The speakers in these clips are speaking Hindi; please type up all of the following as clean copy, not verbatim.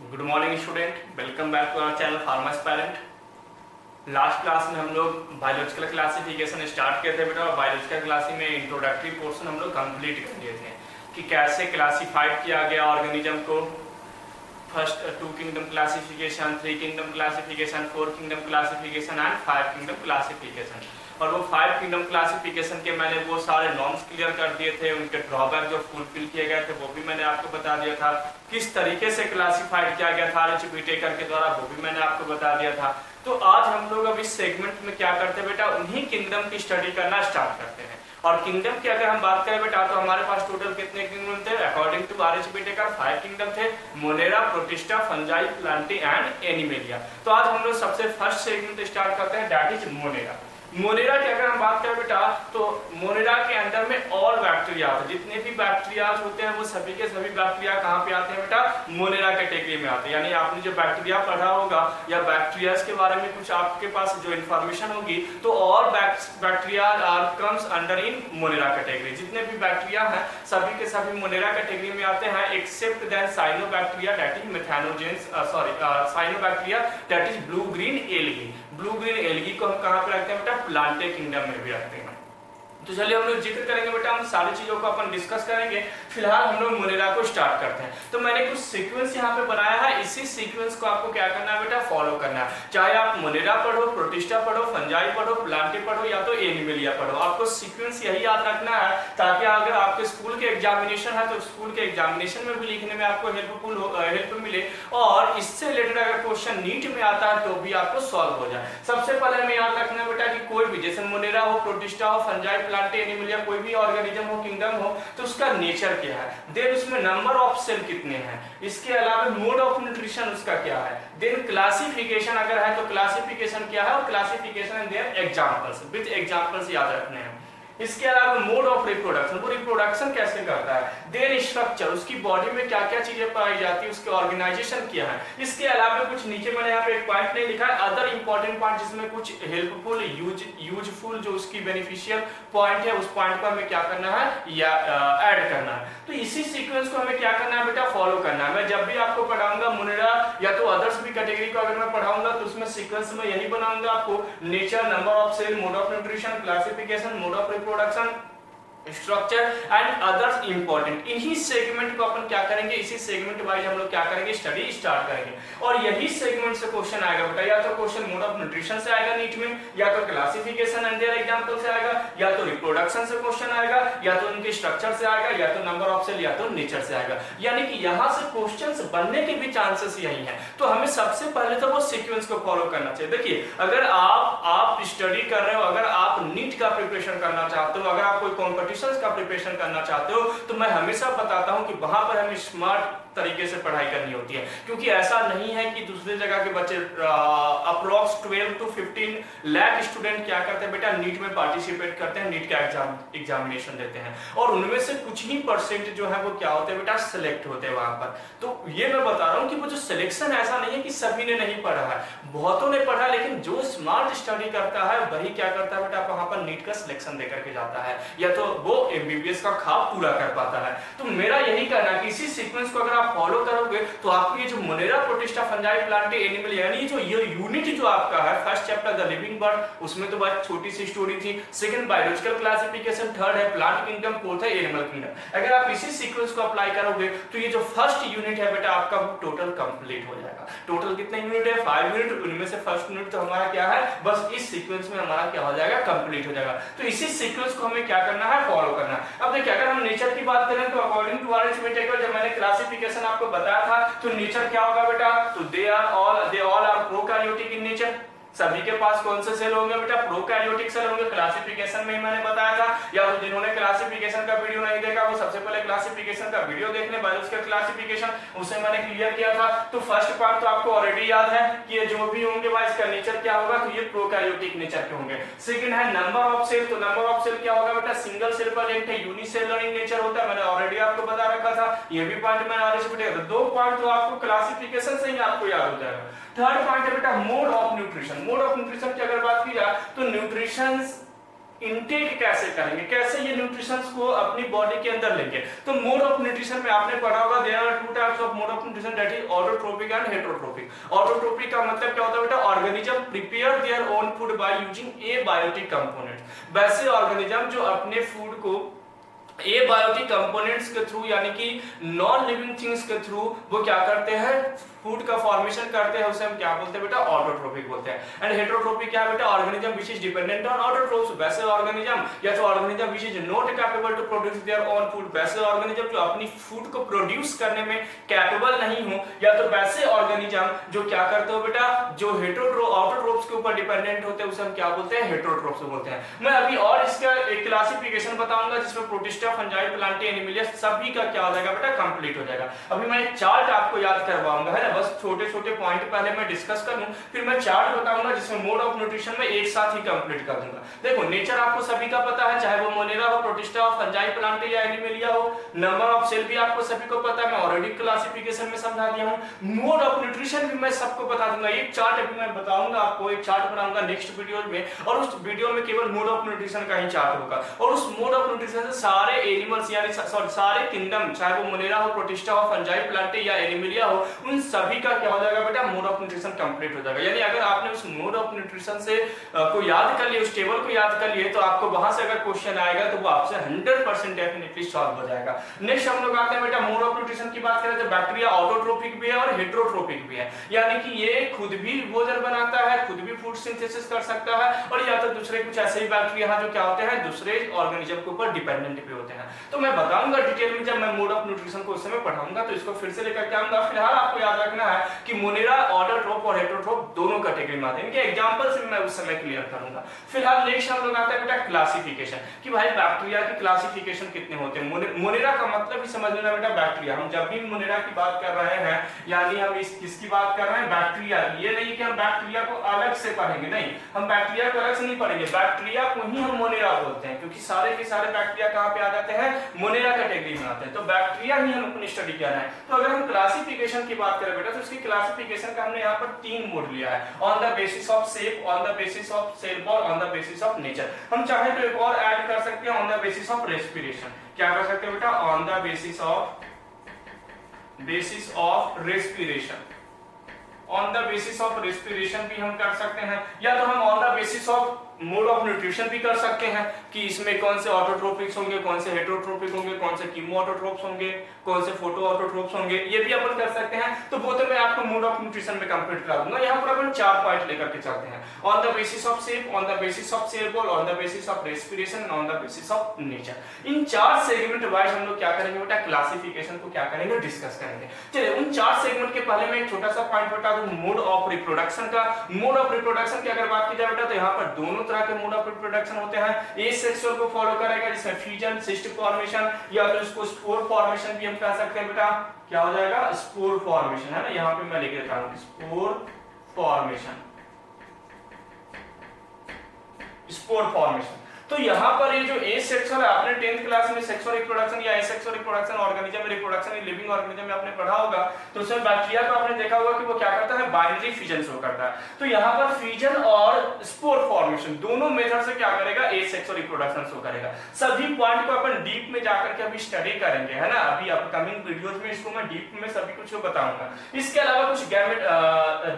Good morning student, welcome back to our channel farmers parent. Last class में हम लोग बायोलॉजिकल क्लासिफिकेशन स्टार्ट किए थे बेटा, और बायोलॉजिकल क्लास में इंट्रोडक्टरी पोर्शन हम लोग कंप्लीट कर लिए थे कि कैसे क्लासिफाइड किया गया ऑर्गेनिज्म को। First 2 kingdom classification, 3 kingdom classification, 4 kingdom classification and 5 kingdom classification. और वो 5 किंगडम क्लासिफिकेशन के मैंने वो सारे नॉर्म्स क्लियर कर दिए थे, उनके ड्रॉबैक जो फुलफिल किए गए थे वो भी मैंने आपको बता दिया था। किस तरीके से क्लासिफाइड किया गया था आर.एच. व्हिटेकर के द्वारा, वो भी मैंने आपको बता दिया था। तो आज हम लोग अब इस सेगमेंट में क्या करते हैं बेटा, उन्हीं किंगडम की स्टडी करना स्टार्ट करते हैं। और किंगडम की अगर हम बात करें बेटा, तो हमारे पास टोटल कितने किंगडम थे according to R H. Whittaker? 5 kingdom थे, Monera, Protista, Fungi, Plantae and Animalia. तो आज हम लोग सबसे फर्स्ट सेगमेंट स्टार्ट करते हैं, दैट इज मोनेरा। मोनेरा की अगर हम बात करें बेटा, तो मोनेरा के अंदर में ऑल बैक्टीरिया होते हैं, जितने भी बैक्टीरिया होते हैं वो सभी के सभी बैक्टीरिया कहाँ पे आते हैं बेटा, मोनेरा कैटेगरी में आते हैं। यानी आपने जो बैक्टीरिया पढ़ा होगा या बैक्टीरिया के बारे में कुछ आपके पास जो इन्फॉर्मेशन होगी, तो all bacteria are comes under in Monera category. जितने भी बैक्टीरिया हैं सभी के सभी मोनेरा कैटेगरी में आते हैं, except then cyanobacteria that is methanogens, cyanobacteria that is blue green algae. Blue green algae को हम कहाँ पे रखते हैं बेटा, प्लांटे किंगडम में भी रखते हैं। तो चलिए हम लोग जिक्र करेंगे बेटा, हम सारी चीजों को अपन डिस्कस करेंगे। फिलहाल हम लोग मोनेरा को स्टार्ट करते हैं। तो मैंने कुछ सीक्वेंस यहाँ पे बनाया है, इसी सीक्वेंस को आपको क्या करना है बेटा, फॉलो करना है। चाहे आप मोनेरा पढ़ो, प्रोटिस्टा पढ़ो, फंजाई पढ़ो, प्लांटे पढ़ो या तो एनिमेलिया पढ़ो, आपको सीक्वेंस यही याद रखना है, ताकि अगर आपके स्कूल के एग्जामिनेशन है तो स्कूल के एग्जामिनेशन में भी लिखने में आपको हेल्प मिले, और इससे रिलेटेड अगर क्वेश्चन नीट में आता है तो भी आपको सॉल्व हो जाए। सबसे पहले हमें याद रखना है बेटा कि कोई भी, जैसे मोनेरा हो, प्रोटिस्टा हो, फंजाई, प्लांटे, एनिमेलिया, कोई भी ऑर्गेनिज्म हो, किंगडम हो, तो उसका नेचर क्या है, देन उसमें नंबर ऑफ सेल कितने हैं, इसके अलावा मोड ऑफ न्यूट्रिशन उसका क्या है, देन क्लासिफिकेशन अगर है तो क्लासिफिकेशन क्या है, और classification and their examples, with examples याद रखने हैं। इसके अलावा मोड ऑफ रिप्रोडक्शन, वो रिप्रोडक्शन कैसे करता है, देन स्ट्रक्चर, उसकी बॉडी में क्या क्या चीजें पाई जाती है, उसके ऑर्गेनाइजेशन क्या है। इसके अलावा कुछ नीचे मैंने यहाँ पे एक पॉइंट नहीं लिखा है, अदर इंपॉर्टेंट पॉइंट, जिसमें कुछ हेल्पफुल, यूजफुल जो उसकी बेनिफिशियल पॉइंट है, उस पॉइंट को हमें क्या करना है या ऐड करना है। तो इसी सीक्वेंस को हमें क्या करना है बेटा, फॉलो करना है। मैं जब भी आपको पढ़ाऊंगा मोनेरा या तो अदर्स भी कैटेगरी को अगर मैं पढ़ाऊंगा तो उसमें सीक्वेंस में यही बनाऊंगा आपको, nature, number of cell, mode of nutrition, classification, mode of production, structure and others important. इन्हीं सेगमेंट को अपन क्या करेंगे, इसी सेगमेंट वाइज हम लोग क्या करेंगे, स्टडी स्टार्ट करेंगे। और यही सेगमेंट से क्वेश्चन आएगा बेटा, या तो क्वेश्चन मोड ऑफ न्यूट्रिशन से आएगा नीट में, या तो क्लासिफिकेशन एंड देयर एग्जांपल से आएगा, या तो रिप्रोडक्शन से क्वेश्चन आएगा, या तो उनके स्ट्रक्चर से आएगा, या तो नंबर ऑफ सेल, या तो नेचर से आएगा। यानी कि यहाँ से क्वेश्चंस बनने के भी चांसेस यही हैं। तो हमें सबसे पहले तो वो सीक्वेंस को फॉलो करना चाहिए। देखिए, अगर आप स्टडी कर रहे हो, अगर आप नीट का प्रिपरेशन करना चाहते हो, अगर आप कोई कॉम्पिटिशन का प्रिपरेशन करना चाहते हो, तो मैं हमेशा बताता हूं कि वहां पर हमें स्मार्ट तरीके से पढ़ाई करनी होती है। क्योंकि ऐसा नहीं है कि दूसरे जगह के बच्चे अप्रोक्स 12 to 15 लाख स्टूडेंट क्या करते हैं बेटा, नीट में पार्टिसिपेट करते हैं, नीट का एग्जामिनेशन देते हैं, और उनमें से कुछ ही परसेंट जो है वो क्या होते हैं बेटा, सिलेक्ट होते हैं वहां पर। तो ये मैं बता रहा हूं कि वो जो सिलेक्शन, ऐसा नहीं है कि सभी ने नहीं पढ़ा है, बहुतों ने पढ़ा, लेकिन जो स्मार्ट स्टडी करता है वही क्या करता है बेटा, वहां पर नीट का सिलेक्शन देकर के जाता है, या तो वो एमबीबीएस का ख्वाब पूरा कर पाता है। तो मेरा यही कहना है कि इसी सीक्वेंस को अगर आप फॉलो करोगे तो आपको ये जो Monera, Protista, fungi, Plantae, animalia, यानी जो ये यूनिट जो आपका है, first chapter the living bird, उसमें तो बहुत छोटी सी स्टोरी थी, सेकंड बायोलॉजिकल क्लासिफिकेशन, थर्ड है प्लांट किंगडम, फोर्थ है एनिमल किंगडम। अगर आप इसी सीक्वेंस को अप्लाई करोगे तो ये जो फर्स्ट यूनिट है बेटा आपका टोटल कंप्लीट हो जाएगा। टोटल कितने यूनिट है, 5 यूनिट, उनमें से फर्स्ट यूनिट तो हमारा क्या है, बस इस सीक्वेंस में हमारा क्या हो जाएगा, कंप्लीट हो जाएगा। तो इसी सीक्वेंस को हमें क्या करना है, फॉलो करना है। अब देखिए, अगर हम नेचर की बात करें तो अकॉर्डिंग टू आर.एच. व्हिटेकर, जब मैंने क्लासिफिकेशन आपको बताया था, तो नेचर क्या होगा बेटा, तो they all are prokaryotic in nature. सभी के पास कौन से सेल होंगे बेटा, प्रोकैरियोटिक सेल होंगे। क्लासिफिकेशन में ही मैंने बताया था, या तो जिन्होंने क्लासिफिकेशन का वीडियो नहीं देखा वो सबसे पहले क्लासिफिकेशन का वीडियो देख लें, बायोलॉजिकल क्लासिफिकेशन, उसे मैंने क्लियर किया था। तो फर्स्ट पार्ट तो आपको ऑलरेडी याद है कि ये जो भी होंगे वह इसका नेचर क्या होगा, तो ये प्रोकैरियोटिक नेचर के होंगे। सेकंड है नंबर ऑफ सेल, तो नंबर ऑफ सेल क्या होगा बेटा, सिंगल सेल प्रेजेंट है, यूनिसेलुलर इन नेचर होता है, मैंने ऑलरेडी आपको बता रखा था। ये भी पॉइंट मैंने आगे से बताया, दो पॉइंट तो आपको क्लासिफिकेशन से ही आपको याद हो जाएगा। थर्ड पॉइंट है बेटा mode of nutrition. Mode of nutrition की अगर बात की जाए तो न्यूट्रिशन इनटेक कैसे करेंगे, कैसे ये न्यूट्रिशन को अपनी बॉडी के अंदर लेंगे। तो मोड ऑफ न्यूट्रिशन में आपने पढ़ा होगा there are two types of mode of nutrition, that is autotrophic and heterotrophic. Autotrophic का मतलब क्या होता है बेटा, organism prepare their own food by using abiotic components. वैसे ऑर्गेनिज्म जो अपने फूड को एबायोटिक कंपोनेंट्स के थ्रू यानी कि नॉन लिविंग थिंग्स के थ्रू वो क्या करते हैं, फूड का फॉर्मेशन करते हैं, उसे हम क्या बोलते हैं बेटा, ऑटोट्रोपिक बोलते हैं। एंड हेटेरोट्रोपिक क्या है बेटा, organism which is dependent on autotrophs, वैसे ऑर्गेनिज्म या जो organism which is not capable to produce their own food, वैसे ऑर्गेनिज्म जो अपनी फूड को प्रोड्यूस करने में कैपेबल नहीं हो, या तो वैसे ऑर्गेनिज्म जो क्या करते हो बेटा, जो ऑटोट्रोप्स के ऊपर डिपेंडेंट होते हैं, उसे हम क्या बोलते हैं, हेटेरोट्रोप्स बोलते हैं। मैं अभी और इसका एक क्लासिफिकेशन बताऊंगा जिसमें प्रोटिस्टा, फंजाई, प्लांटी, एनिमलिया सभी का क्या हो जाएगा बेटा, कंप्लीट हो जाएगा। अभी मैं एक चार्ट आपको याद करवाऊंगा, है ना, बस छोटे छोटे पॉइंट पहले मैं डिस्कस कर लूं, फिर मैं चार्ट बताऊंगा जिसमें मोड ऑफ न्यूट्रिशन में एक साथ ही कंप्लीट कर दूंगा। देखो नेचर आपको सभी का पता है, चाहे वो मोनेरा हो, प्रोटिस्टा हो, फंजाई, प्लांटी या एनिमलिया हो। नंबर ऑफ सेल भी आपको सभी को पता है, मैं ऑलरेडी क्लासिफिकेशन में समझा दिया हूं। मोड ऑफ न्यूट्रिशन भी मैं सबको बता दूंगा। एक चार्ट अभी मैं बताऊंगा आपको, एक चार्ट बनाऊंगा नेक्स्ट वीडियो में, और उस वीडियो में केवल मोड ऑफ न्यूट्रिशन का ही चार्ट होगा, और उस मोड ऑफ न्यूट्रिशन से सारे एनिमल्स यानी सारे किंगडम, चाहे वो मोनेरा हो, प्रोटिस्टा हो, फंजाई, प्लांटी या एनिमलिया हो, उन सभी का क्या हो जाएगा बेटा, मोड ऑफ न्यूट्रिशन कंप्लीट हो जाएगा। यानी अगर आपने उस मोड ऑफ न्यूट्रिशन से को याद कर लिया, उस टेबल को याद कर लिए, तो आपको वहां से अगर क्वेश्चन आएगा तो वो आपसे 100% डेफिनेटली सॉल्व हो जाएगा। नेक्स्ट हम लोग आते हैं बेटा मोड ऑफ न्यूट्रिशन की बात करें तो बैक्टीरिया ऑटोट्रोपिक भी है और हेटेरोट्रोपिक भी है, यानी कि ये खुद भी भोजन बनाता है, खुद भी फूड सिंथेसिस कर सकता है, और या तो दूसरे कुछ ऐसे ही बैक्टीरिया जो क्या होते हैं, दूसरे ऑर्गेनिज्म के ऊपर डिपेंडेंट भी होते हैं। तो मैं बताऊंगा डिटेल में, जब मैं मोड ऑफ न्यूट्रिशन को उस समय पढ़ाऊंगा तो इसको फिर से लेकर के आऊंगा। फिलहाल आपको याद रखना है कि मोनेरा ऑटोट्रोप और हेटेरोट्रोप दोनों कैटेगरी में आते हैं, इनके एग्जांपल्स भी मैं उस समय क्लियर करूंगा। फिलहाल नेक्स्ट हम लोग आते हैं बेटा क्लासिफिकेशन, कि भाई बैक्टीरिया की क्लासिफिकेशन कितने होते हैं। मोनेरा का मतलब ही समझ लेना बेटा, बैक्टीरिया। हम जब भी मोनेरा की बात कर रहे हैं, यानी हम किसकी बात कर रहे हैं, बैक्टीरिया। ये नहीं कि हम बैक्टीरिया को अलग से पढ़ेंगे, नहीं, हम बैक्टीरिया को अलग से नहीं पढ़ेंगे, बैक्टीरिया को ही हम मोनेरा बोलते हैं, क्योंकि सारे के सारे बैक्टीरिया कहां पे आ जाते हैं, मोनेरा कैटेगरी में आते हैं। तो बैक्टीरिया ही हम अपनी स्टडी कर रहे हैं। तो अगर हम क्लासिफिकेशन की बात करें बेटा, तो इसकी क्लासिफिकेशन का हमने यहाँ पर 3 मोड लिया है, on the basis of shape, on the basis of cell wall, on the basis of nature. हम चाहे तो एक और ऐड कर सकते हैं, on the basis of respiration. क्या कर सकते हैं बेटा, on the basis of respiration, on the basis of respiration भी हम कर सकते हैं, या तो हम on the basis of mode of nutrition भी कर सकते हैं कि इसमें कौन से ऑटोट्रोपिक्स होंगे, कौन से हेटेरोट्रोपिक होंगे, कौन से कीमो ऑटोट्रोप्स होंगे, कौन से फोटो ऑटोट्रोप्स होंगे, ये भी अपन कर सकते हैं। तो वो तो मैं आपको मोड ऑफ न्यूट्रिशन में कंप्लीट करा दूंगा। यहाँ पर अपन 4 पॉइंट लेकर के चलते हैं, on the basis of shape, on the basis of cell wall, on the basis of respiration and on the basis of nature. इन 4 सेगमेंट वाइज हम लोग क्या करेंगे बेटा, क्लासिफिकेशन को क्या करेंगे, डिस्कस करेंगे। चलिए उन 4 सेगमेंट के पहले मैं एक छोटा सा पॉइंट बता दूं, मोड ऑफ रिप्रोडक्शन का। मोड ऑफ रिप्रोडक्शन की अगर बात की जाए बेटा, तो यहाँ पर दोनों तरह के मोड ऑफ रिप्रोडक्शन होते हैं। एसेक्सुअल को फॉलो करेगा, जिसमें फ्यूजन, सिस्ट फॉर्मेशन, या तो इसको स्पोर फॉर्मेशन भी हम कह सकते हैं बेटा। क्या हो जाएगा, स्पोर फॉर्मेशन, है ना, यहाँ पे मैं लिख देता हूं स्पोर फॉर्मेशन, स्पोर फॉर्मेशन। तो यहाँ पर ये जो एसेक्सुअल है, आपने 10th क्लास में सेक्सुअल रिप्रोडक्शन या एसेक्सुअल रिप्रोडक्शन, ऑर्गेनिज्म में रिप्रोडक्शन इन लिविंग ऑर्गेनिज्म में आपने पढ़ा होगा। तो उसमें बैक्टीरिया को आपने देखा होगा कि वो क्या करता है, बाइनरी फ्यूजन शो करता है। तो यहाँ पर फ्यूजन और स्पोर फॉर्मेशन दोनों मेथड से क्या करेगा, एसेक्सुअल रिप्रोडक्शन शो करेगा। सभी पॉइंट को अपन डीप में जाकर के अभी स्टडी करेंगे, है ना, अभी अपकमिंग वीडियोस में इसको मैं डीप में सभी कुछ बताऊंगा। इसके अलावा कुछ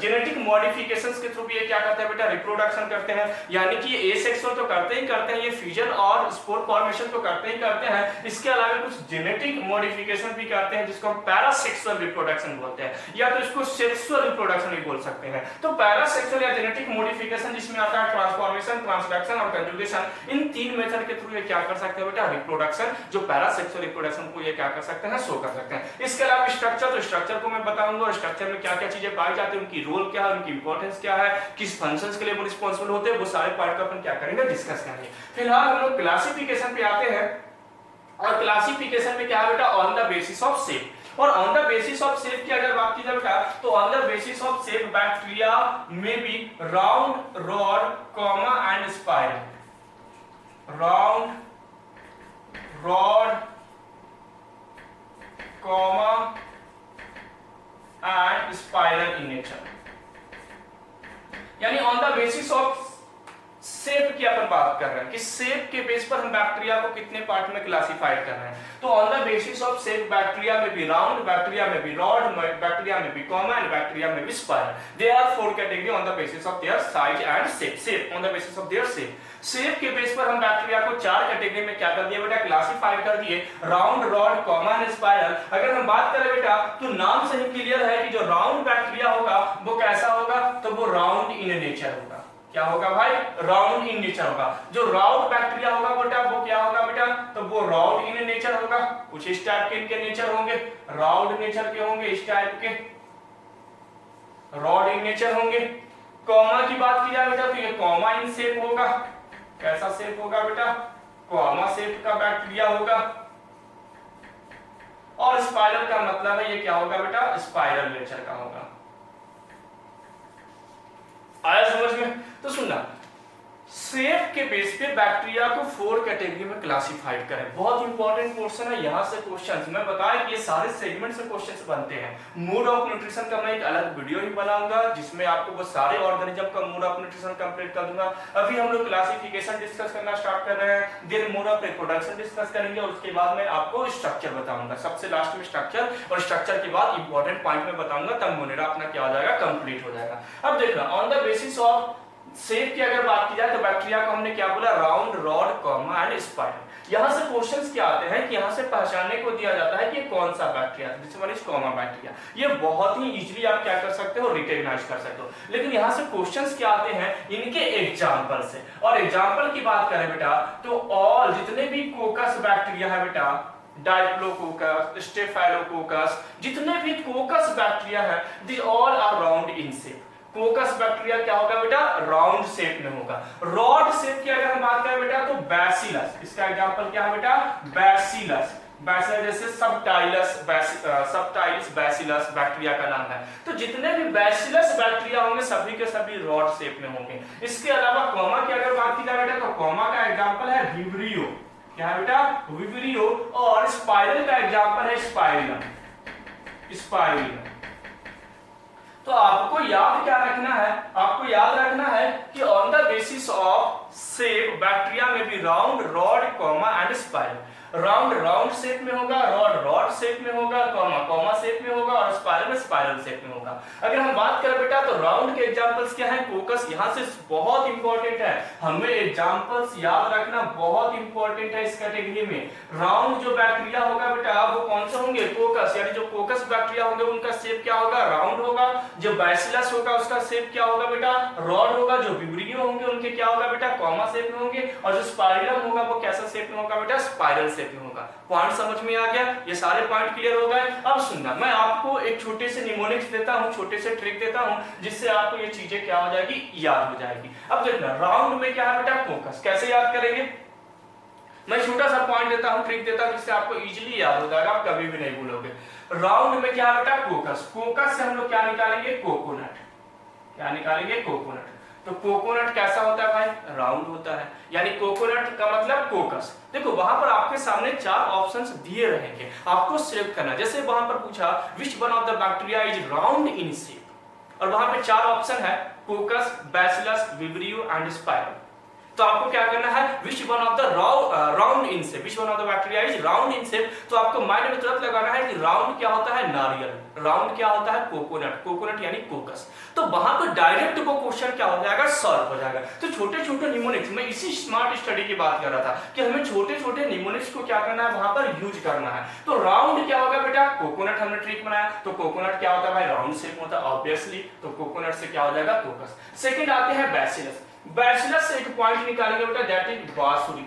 जेनेटिक मॉडिफिकेशंस के थ्रू भी ये क्या करते हैं बेटा, रिप्रोडक्शन करते हैं। यानी कि ये एसेक्सुअल तो करते ही करते हैं, ये फ्यूजन और स्पोर फॉर्मेशन तो करते ही करते हैं, इसके अलावा कुछ जेनेटिक मॉडिफिकेशन भी करते हैं, जिसको हम पैरासेक्सुअल रिप्रोडक्शन बोलते हैं, या तो इसको सेक्सुअल रिप्रोडक्शन भी बोल सकते हैं। तो पैरासेक्सुअल या जेनेटिक मॉडिफिकेशन जिसमें आता है ट्रांसफॉर्मेशन, ट्रांसडक्शन और कंजुगेशन, इन 3 मेथड के थ्रू ये क्या कर सकते हैं बेटा, रिप्रोडक्शन, जो पैरासेक्सुअल रिप्रोडक्शन को ये क्या कर सकते हैं, शो कर सकते हैं। इसके अलावा स्ट्रक्चर, तो स्ट्रक्चर को मैं बताऊंगा, और स्ट्रक्चर में क्या क्या चीजें पाई जाती है, उनकी रोल क्या है, उनकी इंपॉर्टेंस क्या है, किस फंक्शंस के लिए वो रिस्पांसिबल होते हैं, वो सारे पॉइंट को अपन क्या करेंगे, डिस्कस करेंगे। फिलहाल हम लोग क्लासिफिकेशन पे आते हैं, और क्लासिफिकेशन में क्या है बेटा, on the basis of shape. और on the basis of shape की अगर बात की जाए बेटा, तो on the basis of shape bacteria में be round, rod, comma and spiral, round, rod, comma and spiral in nature. यानी on the basis of shape की अपन बात कर रहे हैं कि शेप के बेस पर हम बैक्टीरिया को कितने पार्ट में क्लासिफाइड कर रहे हैं। तो on the basis of shape bacteria में भी राउंड, बैक्टीरिया में भी रॉड, बैक्टीरिया में भी कॉमा एंड बैक्टीरिया में भी spiral. There are 4 category on the basis of their size and shape. Shape on the basis of their shape. Shape के बेस पर हम बैक्टीरिया को 4 कैटेगरी में क्या कर दिए बेटा, क्लासिफाइड कर दिए, round, rod, comma and spiral. अगर हम बात करें बेटा तो नाम से ही क्लियर है कि जो राउंड बैक्टीरिया होगा वो कैसा होगा, तो वो राउंड इन नेचर होगा। क्या होगा भाई, राउंड इन नेचर होगा। जो राउंड बैक्टीरिया होगा बेटा वो क्या होगा बेटा, तो वो राउंड इन नेचर होगा। कुछ इस टाइप के इनके नेचर होंगे, राउंड नेचर के होंगे, इस टाइप के रॉड इन नेचर होंगे। कॉमा की बात की जाए बेटा तो ये कॉमा इन शेप होगा। कैसा शेप होगा बेटा, कॉमा शेप का बैक्टीरिया होगा। और स्पाइरल का मतलब है ये क्या होगा बेटा, स्पाइरल नेचर का होगा। आया समझ में? तो सुनना, शेप के बेस पे बैक्टीरिया को 4 कैटेगरी में क्लासिफाइड करें। बहुत इंपॉर्टेंट क्वेश्चन है, यहां से क्वेश्चंस मैं बताया कि ये सारे सेगमेंट से क्वेश्चंस बनते हैं। मोड ऑफ न्यूट्रिशन का मैं एक अलग वीडियो ही बनाऊंगा जिसमें आपको वो सारे ऑर्गेनिज्म का मोड ऑफ न्यूट्रिशन कंप्लीट कर दूंगा। अभी हम लोग क्लासिफिकेशन डिस्कस करना स्टार्ट कर रहे हैं, then mode of reproduction discuss करेंगे और उसके बाद मैं आपको स्ट्रक्चर बताऊंगा। सबसे लास्ट में स्ट्रक्चर, और स्ट्रक्चर के बाद इंपॉर्टेंट पॉइंट में बताऊंगा, तब मोनेरा अपना क्या हो जाएगा, कंप्लीट हो जाएगा। अब देखना, on the basis of shape की अगर बात की जाए तो बैक्टीरिया को हमने क्या बोला, round, rod, comma and spiral. यहां से क्वेश्चंस क्या आते हैं कि यहां से पहचानने को दिया जाता है कि कौन सा बैक्टीरिया है, this one is comma bacteria. ये बहुत ही इजीली आप क्या कर सकते हो, रिकॉग्नाइज कर सकते हो। लेकिन यहां से क्वेश्चंस क्या आते हैं इनके एग्जांपल से। और एग्जांपल की बात करें बेटा तो ऑल जितने भी कोकस बैक्टीरिया है बेटा, डाइप्लोकोकस, स्टेफाइलोकोकस, जितने भी कोकस बैक्टीरिया है, they all are round in shape. Coccus bacteria क्या होगा बेटा, राउंड शेप में होगा। रॉड शेप की अगर हम बात करें बेटा तो बैसिलस, इसका एग्जांपल क्या है बेटा, बैसिलस। बैसिलस जैसे सबटाइलिस बैसिलस बैक्टीरिया का नाम है। तो जितने भी बैसिलस बैक्टीरिया होंगे सभी के सभी रॉड शेप में होंगे। इसके अलावा कॉमा की अगर बात की जाए बेटा तो कॉमा का एग्जांपल है विब्रियो। क्या है बेटा, विब्रियो। और स्पाइरल का एग्जांपल है स्पाइरलम। स्पाइरलम। तो आपको याद क्या रखना है, आपको याद रखना है कि on the basis of shape bacteria में भी round, rod, comma and spiral. Round round shape में होगा, रॉड रॉड शेप में होगा, कॉमा कॉमा शेप में होगा और स्पाइरल स्पाइरल शेप में होगा। अगर हम बात करें बेटा तो राउंड के एग्जांपल्स क्या हैं, कोकस। यहां से बहुत इंपॉर्टेंट है, हमें एग्जांपल्स याद रखना बहुत इंपॉर्टेंट है इस कैटेगरी में। राउंड जो बैक्टीरिया होगा बेटा वो कौन से होंगे, कोकस। यानी जो कोकस बैक्टीरिया होंगे उनका शेप क्या होगा, राउंड होगा। जो बैसिलस होगा उसका शेप क्या होगा बेटा, रॉड होगा। जो विब्रियो होंगे उनके क्या होगा बेटा, कॉमा शेप में होंगे। और जो स्पाइरलम होगा वो कैसा शेप में होगा बेटा, स्पाइरल शेप में होगा। पॉइंट समझ में आ गया, ये सारे पॉइंट क्लियर हो गए। अब सुनना, मैं आपको एक छोटे से निमोनिक्स देता हूं, छोटे से ट्रिक देता हूं जिससे आपको ये चीजें क्या हो जाएगी, याद हो जाएगी। अब देखना, राउंड में क्या है बेटा, कोकस। कैसे याद करेंगे, मैं छोटा सा पॉइंट देता हूं, ट्रिक देता हूं जिससे आपको इजीली याद हो जाएगा, आप कभी भी नहीं भूलोगे। राउंड में क्या है बेटा, कोकस। कोकस से हम लोग क्या निकालेंगे, कोकोनट। क्या निकालेंगे, कोकोनट। तो कोकोनट कैसा होता है भाई, राउंड होता है। यानी कोकोनट का मतलब कोकस। देखो वहां पर आपके सामने 4 ऑप्शंस दिए रहेंगे, आपको सिलेक्ट करना। जैसे वहां पर पूछा which one of the bacteria is round in shape, और वहां पे 4 ऑप्शन है, कोकस, बैसिलस, विब्रियो एंड स्पाइरल। तो आपको क्या करना है, which one of the round in shape, which one of the bacteria is round in shape. तो आपको माइंड में तुरंत लगाना है कि राउंड क्या होता है, नारियल। राउंड क्या होता है, कोकोनट। कोकोनट यानी कोकस। तो वहां पर डायरेक्ट वो क्वेश्चन क्या हो जाएगा, सॉल्व हो जाएगा। तो छोटे छोटे निमोनिक्स, मैं इसी स्मार्ट स्टडी की बात कर रहा था कि हमें छोटे छोटे निमोनिक्स को क्या करना है, वहां पर यूज करना है। तो राउंड क्या होगा बेटा, कोकोनट। हमने ट्रिक बनाया तो कोकोनट क्या होता है भाई, राउंड शेप होता है ऑब्वियसली। तो कोकोनट से क्या हो जाएगा, कोकस। सेकंड आते हैं बैसिलस। बैसिलस से एक पॉइंट निकालेंगे बेटा, दैट इज बांसुरी।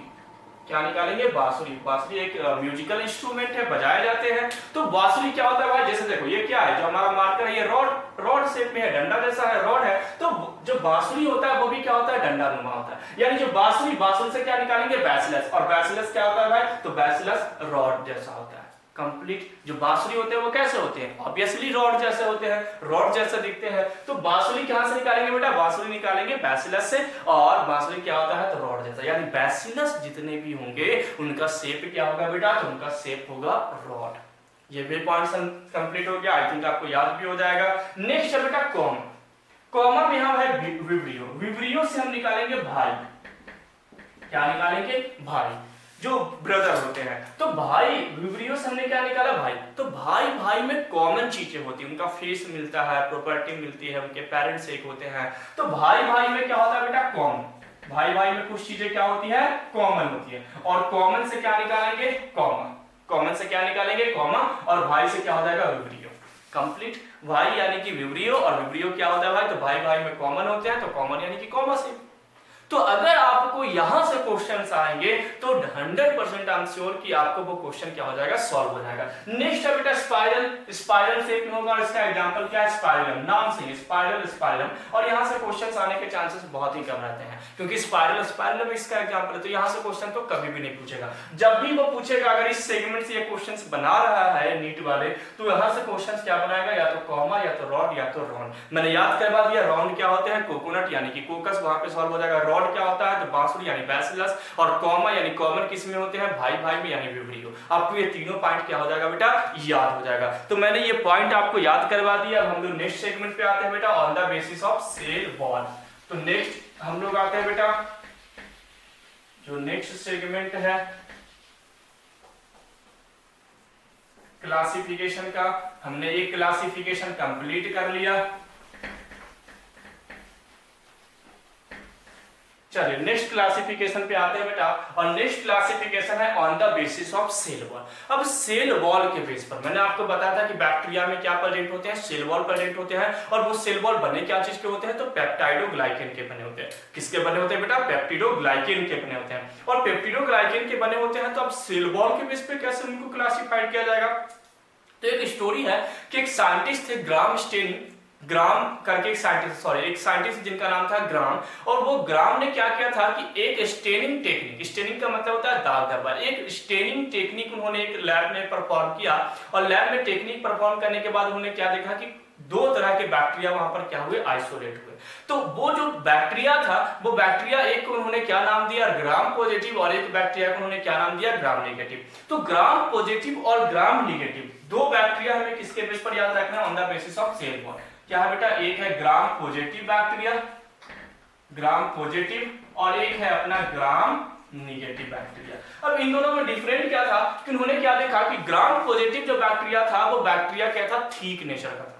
क्या निकालेंगे, बांसुरी। बांसुरी एक म्यूजिकल इंस्ट्रूमेंट है, बजाए जाते हैं। तो बांसुरी क्या होता है भाई, जैसे देखो ये क्या है, जो हमारा मार्कर है ये रॉड शेप में है, डंडा जैसा है, रॉड है। तो जो बांसुरी होता है वो भी क्या होता है, डंडा नुमा होता है। यानी जो बांसुरी से क्या निकालेंगे, बैसिलस। और बैसिलस क्या होता है भाई, तो बैसिलस रॉड जैसा होता है। कंप्लीट। जो बांसुरी होते हैं वो कैसे होते हैं, ऑब्वियसली रॉड जैसे होते हैं, रॉड जैसे दिखते हैं। तो बांसुरी कहां से निकालेंगे बेटा, बांसुरी निकालेंगे बैसिलस से। और बांसुरी क्या होता है, तो रॉड जैसा। यानी बैसिलस जितने भी होंगे उनका शेप क्या होगा बेटा, तो उनका शेप होगा रॉड। ये भी पॉइंट कंप्लीट हो गया, आई थिंक आपको याद भी हो जाएगा। नेक्स्ट है बेटा कॉमा। कॉमा में हम है विब्रियो। विब्रियो से हम निकालेंगे भाई। क्या निकालेंगे, भाई, जो ब्रदर होते हैं। तो भाई विब्रियो से हमने क्या निकाला, भाई। तो भाई भाई में कॉमन चीजें होती है, उनका फेस मिलता है, प्रॉपर्टी मिलती है, उनके पेरेंट्स एक होते हैं। तो भाई भाई में क्या होता है बेटा, कॉमन। भाई भाई में कुछ चीजें क्या होती है, कॉमन होती है। और कॉमन से क्या निकालेंगे, कॉमन। कॉमन से क्या निकालेंगे, कॉमन। और भाई से क्या हो जाएगा, विब्रियो। कंप्लीट। भाई यानी कि विब्रियो, और विब्रियो क्या होता है भाई, तो भाई भाई में कॉमन होते हैं, तो कॉमन यानी कि कॉमा से। तो अगर आपको यहां से क्वेश्चंस आएंगे तो 100% आई एम श्योर कि आपको वो क्वेश्चन क्या हो जाएगा, सॉल्व हो जाएगा। नेक्स्ट है बेटा स्पाइरल। स्पाइरल शेप में होगा, और इसका एग्जांपल क्या है, स्पाइरल, नाम से स्पाइरल स्पाइरल। और यहां से क्वेश्चंस आने के चांसेस बहुत ही कम रहते हैं, क्योंकि स्पाइरल स्पाइरल में इसका एग्जांपल है, तो यहां से क्वेश्चन तो कभी भी नहीं पूछेगा। जब भी वो पूछेगा, अगर इस सेगमेंट से ये क्वेश्चंस बना रहा है नीट वाले, तो यहां से क्वेश्चंस क्या बनाएगा, या तो कॉमा, या तो रॉड, या तो राउंड। मैंने याद करवा दिया, राउंड क्या होते हैं, कोकोनट यानी कि कोकस, वहां पे सॉल्व हो जाएगा। रॉड क्या होता है, तो बांसुरी यानी बैसिलस। और कॉमा यानी कॉमन किस में होते हैं, भाई भाई में यानी विब्रियो। आपको ये तीनों पॉइंट क्या हो जाएगा बेटा, याद हो जाएगा। तो मैंने ये पॉइंट आपको याद करवा दिया। अब हम लोग नेक्स्ट सेगमेंट पे आते हैं बेटा, on the basis of cell wall. तो नेक्स्ट हम लोग आते हैं बेटा, जो नेक्स्ट सेगमेंट है क्लासिफिकेशन का, हमने एक क्लासिफिकेशन कंप्लीट कर लिया। चलिए नेक्स्ट क्लासिफिकेशन पे आते हैं बेटा, और नेक्स्ट क्लासिफिकेशन है on the basis of cell wall. अब सेल वॉल के बेस पर मैंने आपको बताया था कि बैक्टीरिया में क्या प्रेजेंट होते हैं, सेल वॉल प्रेजेंट होते हैं। और वो सेल वॉल बने क्या चीज के होते हैं, तो पेप्टाइडोग्लाइकेन के बने होते हैं। किसके बने होते हैं बेटा, पेप्टिडोग्लाइकेन के बने होते हैं। और पेप्टिडोग्लाइकेन के बने होते हैं, तो अब सेल वॉल के बेस पे कैसे उनको क्लासिफाइड किया जाएगा। तो एक स्टोरी है कि एक साइंटिस्ट थे, ग्राम करके एक साइंटिस्ट जिनका नाम था ग्राम। और वो ग्राम ने क्या किया था कि एक स्टेनिंग टेक्निक, स्टेनिंग का मतलब होता है दाग धब्बा, एक स्टेनिंग टेक्निक उन्होंने एक लैब में परफॉर्म किया। और लैब में टेक्निक परफॉर्म करने के बाद उन्होंने क्या देखा कि दो तरह के बैक्टीरिया वहां पर क्या हुए, आइसोलेट हुए। तो वो जो बैक्टीरिया था, वो बैक्टीरिया एक को उन्होंने क्या नाम दिया, ग्राम पॉजिटिव, और एक बैक्टीरिया को उन्होंने क्या नाम दिया, ग्राम नेगेटिव। तो ग्राम पॉजिटिव और ग्राम नेगेटिव दो बैक्टीरिया हमें किसके बेस पर याद रखना है, on the basis of cell wall. क्या है बेटा, एक है gram positive bacteria, gram positive, और एक है अपना ग्राम नेगेटिव बैक्टीरिया। अब इन दोनों में डिफरेंट क्या था कि उन्होंने क्या देखा कि ग्राम पॉजिटिव जो बैक्टीरिया था, वो बैक्टीरिया क्या था, थिक नेचर का था।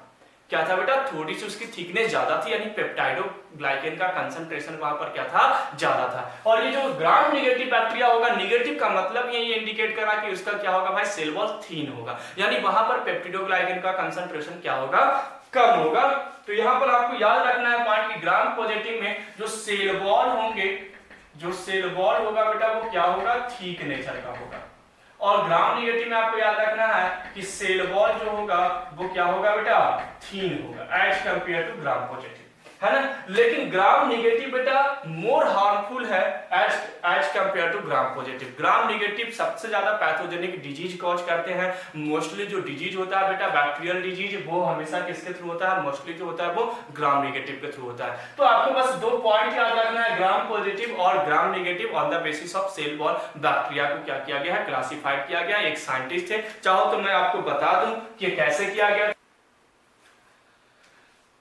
क्या था बेटा, थोड़ी सी उसकी थिकनेस ज्यादा थी, यानी पेप्टाइडोग्लाइकेन का कंसंट्रेशन वहां पर क्या था, ज्यादा था। और ये जो ग्राम नेगेटिव बैक्टीरिया होगा, नेगेटिव का मतलब ये इंडिकेट करा कि उसका क्या होगा भाई, सेल वॉल थीन होगा, यानी वहां पर पेप्टिडोग्लाइकेन का कंसंट्रेशन क्या होगा, कम होगा। तो यहां पर आपको याद रखना है पॉइंट कि ग्राम पॉजिटिव में जो सेल वॉल होंगे, जो सेल वॉल होगा बेटा, वो क्या होगा, थिक नेचर का होगा। और ग्राम नेगेटिव में आपको याद रखना है कि सेल वॉल जो होगा वो क्या होगा बेटा, थीन होगा as compare to gram positive, है ना। लेकिन ग्राम नेगेटिव बेटा मोर हार्मफुल है as compare to gram positive. Gram negative सबसे ज्यादा पैथोजेनिक डिजीज कॉज करते हैं। मोस्टली जो डिजीज होता है बेटा, बैक्टीरियल डिजीज, वो हमेशा किसके थ्रू होता है, मोस्टली जो होता है वो ग्राम नेगेटिव के थ्रू होता है। तो आपको बस दो पॉइंट याद रखना है, ग्राम पॉजिटिव और gram negative. On the basis of cell wall bacteria को क्या किया गया है, क्लासिफाइड किया गया। एक साइंटिस्ट थे, चाहो तो मैं आपको बता दूं कि कैसे किया गया।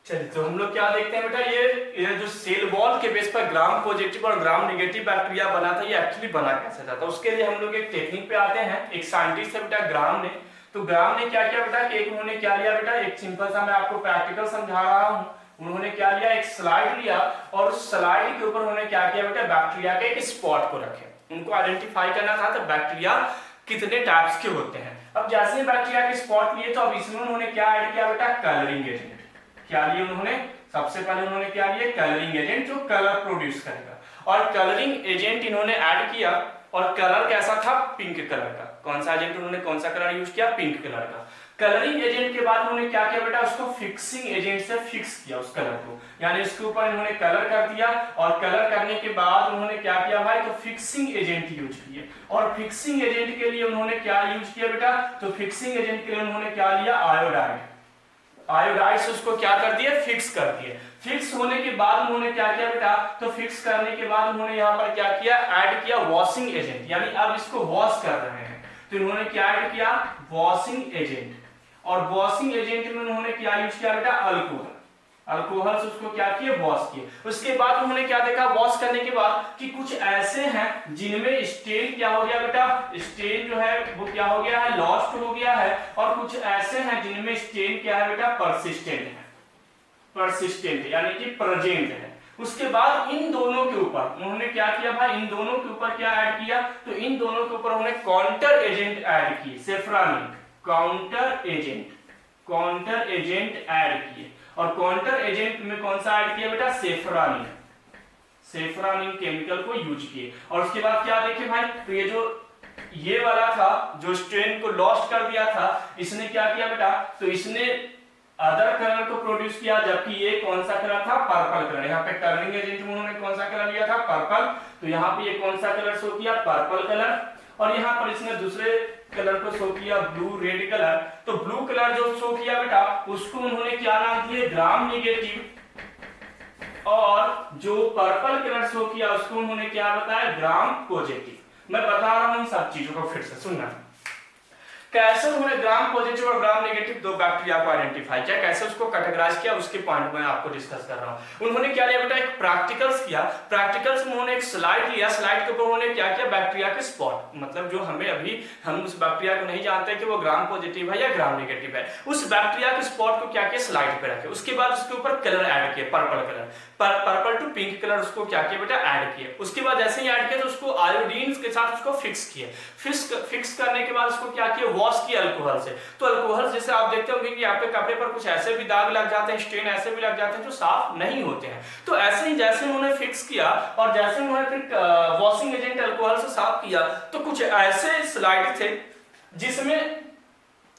चलिए तो हम लोग क्या देखते हैं बेटा, ये जो सेल वॉल के बेस पर ग्राम पॉजिटिव और ग्राम नेगेटिव बैक्टीरिया बना था, ये एक्चुअली बना कैसे था। तो उसके लिए हम लोग एक टेक्निक पे आते हैं। एक साइंटिस्ट है बेटा ग्राम ने, तो ग्राम ने क्या किया बेटा कि एक उन्होंने क्या लिया बेटा, एक सिंपल सा मैं आपको प्रैक्टिकल समझा रहा हूं। उन्होंने क्या लिया, एक स्लाइड लिया, और उस स्लाइड के ऊपर उन्होंने क्या किया बेटा, बैक्टीरिया के एक स्पॉट को रखे। उनको आइडेंटिफाई करना था तो बैक्टीरिया कितने टाइप्स के होते हैं। अब जैसे ही बैक्टीरिया के स्पॉट लिए, तो अब इसमें उन्होंने क्या ऐड किया बेटा, कलरिंग एजेंट। क्या लिए उन्होंने, सबसे पहले उन्होंने क्या लिए, कलरिंग एजेंट, जो कलर प्रोड्यूस करेगा। और कलरिंग एजेंट इन्होंने ऐड किया, और कलर कैसा था, पिंक कलर का। कौन सा एजेंट उन्होंने, कौन सा कलर यूज किया, पिंक कलर का। कलरिंग एजेंट के बाद उन्होंने क्या किया बेटा, उसको फिक्सिंग एजेंट से फिक्स किया उस कलर को, यानी इसके ऊपर इन्होंने कलर कर दिया। और कलर करने के बाद उन्होंने क्या किया भाई, तो फिक्सिंग एजेंट यूज किए। और फिक्सिंग एजेंट के लिए उन्होंने क्या यूज किया बेटा, तो फिक्सिंग एजेंट के लिए उन्होंने क्या लिया, आयोडाइड। आयोडाइड से उसको क्या कर दिए, फिक्स कर दिए। फिक्स होने के बाद उन्होंने क्या किया बेटा, तो फिक्स करने के बाद उन्होंने यहाँ पर क्या किया, ऐड किया वॉशिंग एजेंट, यानी अब इसको वॉश कर रहे हैं। तो इन्होंने क्या ऐड किया, वॉशिंग एजेंट। और वॉशिंग एजेंट में उन्होंने क्या यूज किया बेटा, अल्कोहल। अल्कोहल से उसको क्या किए, वॉश किए। उसके बाद उन्होंने क्या देखा वॉश करने के बाद कि कुछ ऐसे हैं जिनमें स्टेन क्या हो गया बेटा, स्टेन जो है वो क्या हो गया है, लॉस्ट हो गया है, और कुछ ऐसे हैं जिनमें स्टेन क्या है बेटा, परसिस्टेंट है, परसिस्टेंट यानी कि प्रेजेंट है। उसके बाद इन दोनों के ऊपर उन्होंने क्या किया भाई, इन दोनों के ऊपर क्या ऐड किया, तो इन दोनों के ऊपर उन्होंने काउंटर एजेंट ऐड किए, सेफ्रानिन काउंटर एजेंट ऐड किए। और काउंटर एजेंट में कौन सा ऐड किया बेटा, सेफ्रानिन केमिकल को यूज किए। और उसके बाद क्या देखे भाई, तो ये जो ये वाला था जो स्ट्रेन को लॉस्ट कर दिया था, इसने क्या किया बेटा, तो इसने अदर कलर को प्रोड्यूस किया, जबकि ये कौन सा कलर था, पर्पल कलर। यहाँ पे टर्निंग एजेंट में उन्होंने कौन सा कलर लिया था, पर्पल, तो यहाँ पे ये कौन सा कलर शो किया, पर्पल कलर। और यहाँ पर इसने दूसरे कलर को शो किया, ब्लू रेड कलर। तो ब्लू कलर जो शो किया बेटा, उसको उन्होंने क्या नाम दिए, ग्राम निगेटिव। और जो पर्पल कलर शो किया उसको उन्होंने क्या बताया, ग्राम पॉजिटिव। मैं बता रहा हूं इन सब चीजों को फिर से सुनना। कैसे उन्होंने ग्राम पॉजिटिव और ग्राम नेगेटिव दो बैक्टीरिया को आइडेंटिफाई किया, कैसे उसको कैटेगराइज किया, उसके पॉइंट में आपको डिस्कस कर रहा हूं। उन्होंने क्या लिया बेटा, एक प्रैक्टिकल्स किया, प्रैक्टिकल्स में उन्होंने एक स्लाइड लिया, स्लाइड के ऊपर उन्होंने क्या किया, बैक्टीरिया के स्पॉट, मतलब जो हमें अभी हम उस बैक्टीरिया को नहीं जानते कि वो ग्राम पॉजिटिव है या ग्राम नेगेटिव है, उस बैक्टीरिया के स्पॉट को क्या किया, स्लाइड पे रखे। उसके बाद उसके ऊपर कलर ऐड किए, purple colour, purple to pink colour उसको क्या किया बेटा, ऐड किए। उसके बाद जैसे ही ऐड किया तो उसको आयोडीन के साथ उसको फिक्स किए। फिक्स करने के बाद उसको क्या किया, वॉश किया अल्कोहल से। तो अल्कोहल जैसे आप देखते होंगे कि आपके कपड़े पर कुछ ऐसे भी दाग लग जाते हैं, स्टेन ऐसे भी लग जाते हैं जो साफ नहीं होते हैं। तो ऐसे ही जैसे उन्होंने फिक्स किया और जैसे उन्होंने फिर वॉशिंग एजेंट अल्कोहल से साफ किया, तो कुछ ऐसे स्लाइड थे